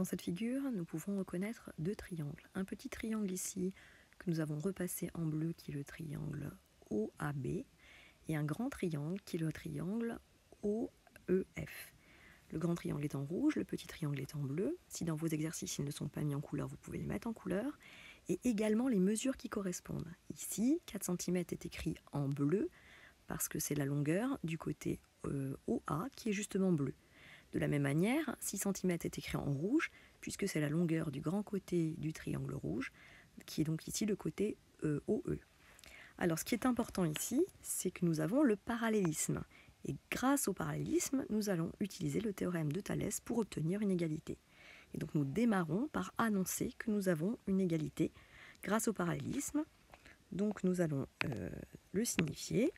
Dans cette figure, nous pouvons reconnaître deux triangles. Un petit triangle ici que nous avons repassé en bleu qui est le triangle OAB et un grand triangle qui est le triangle OEF. Le grand triangle est en rouge, le petit triangle est en bleu. Si dans vos exercices ils ne sont pas mis en couleur, vous pouvez les mettre en couleur. Et également les mesures qui correspondent. Ici, 4 cm est écrit en bleu parce que c'est la longueur du côté OA qui est justement bleu. De la même manière, 6 cm est écrit en rouge, puisque c'est la longueur du grand côté du triangle rouge, qui est donc ici le côté OE. Alors ce qui est important ici, c'est que nous avons le parallélisme. Et grâce au parallélisme, nous allons utiliser le théorème de Thalès pour obtenir une égalité. Et donc nous démarrons par annoncer que nous avons une égalité grâce au parallélisme. Donc nous allons le signifier.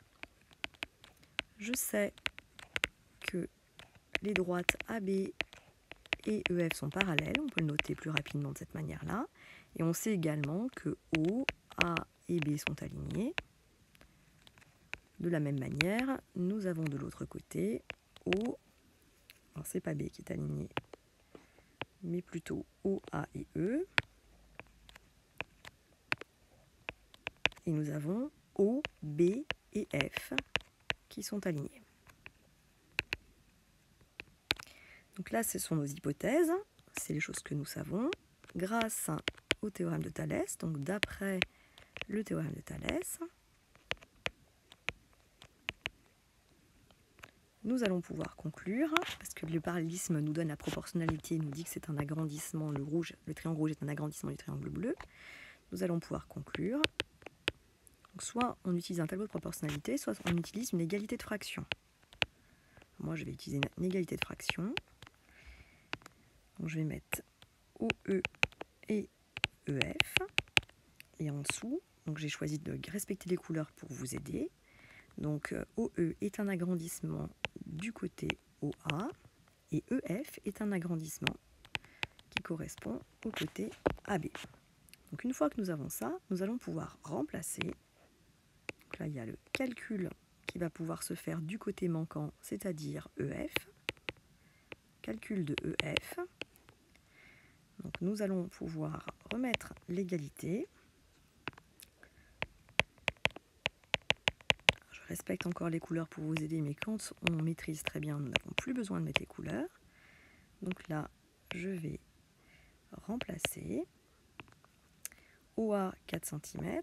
Je sais que les droites AB et EF sont parallèles, on peut le noter plus rapidement de cette manière-là. Et on sait également que O, A et B sont alignés. De la même manière, nous avons de l'autre côté O, alors c'est pas B qui est aligné, mais plutôt O, A et E. Et nous avons O, B et F qui sont alignés. Donc là, ce sont nos hypothèses, c'est les choses que nous savons grâce au théorème de Thalès, donc d'après le théorème de Thalès, nous allons pouvoir conclure, parce que le parallélisme nous donne la proportionnalité, nous dit que c'est un agrandissement, le triangle rouge est un agrandissement du triangle bleu, nous allons pouvoir conclure, donc soit on utilise un tableau de proportionnalité, soit on utilise une égalité de fraction. Moi je vais utiliser une égalité de fraction, donc je vais mettre OE et EF, et en dessous, donc j'ai choisi de respecter les couleurs pour vous aider. Donc OE est un agrandissement du côté OA et EF est un agrandissement qui correspond au côté AB. Donc une fois que nous avons ça, nous allons pouvoir remplacer. Donc là, il y a le calcul qui va pouvoir se faire du côté manquant, c'est-à-dire EF. Calcul de EF. Donc nous allons pouvoir remettre l'égalité. Je respecte encore les couleurs pour vous aider, mais quand on maîtrise très bien, nous n'avons plus besoin de mettre les couleurs. Donc là, je vais remplacer OA 4 cm,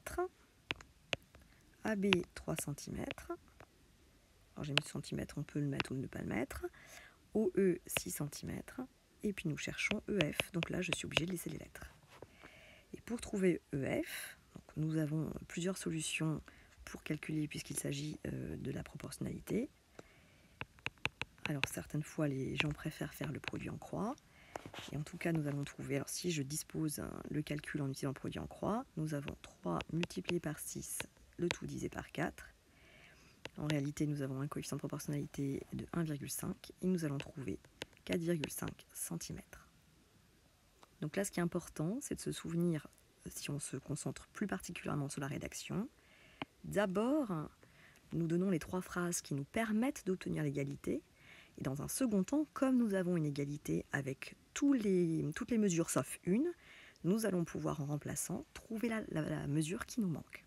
AB 3 cm, alors j'ai mis centimètres, on peut le mettre ou ne pas le mettre, OE 6 cm, et puis nous cherchons EF, donc là je suis obligée de laisser les lettres. Et pour trouver EF, donc nous avons plusieurs solutions pour calculer puisqu'il s'agit de la proportionnalité. Alors certaines fois les gens préfèrent faire le produit en croix, et en tout cas nous allons trouver, alors si je dispose le calcul en utilisant le produit en croix, nous avons 3 multiplié par 6, le tout divisé par 4. En réalité nous avons un coefficient de proportionnalité de 1,5 et nous allons trouver 4,5 cm. Donc là ce qui est important, c'est de se souvenir, si on se concentre plus particulièrement sur la rédaction, d'abord nous donnons les 3 phrases qui nous permettent d'obtenir l'égalité. Et dans un second temps, comme nous avons une égalité avec toutes les mesures sauf une, nous allons pouvoir, en remplaçant, trouver la mesure qui nous manque.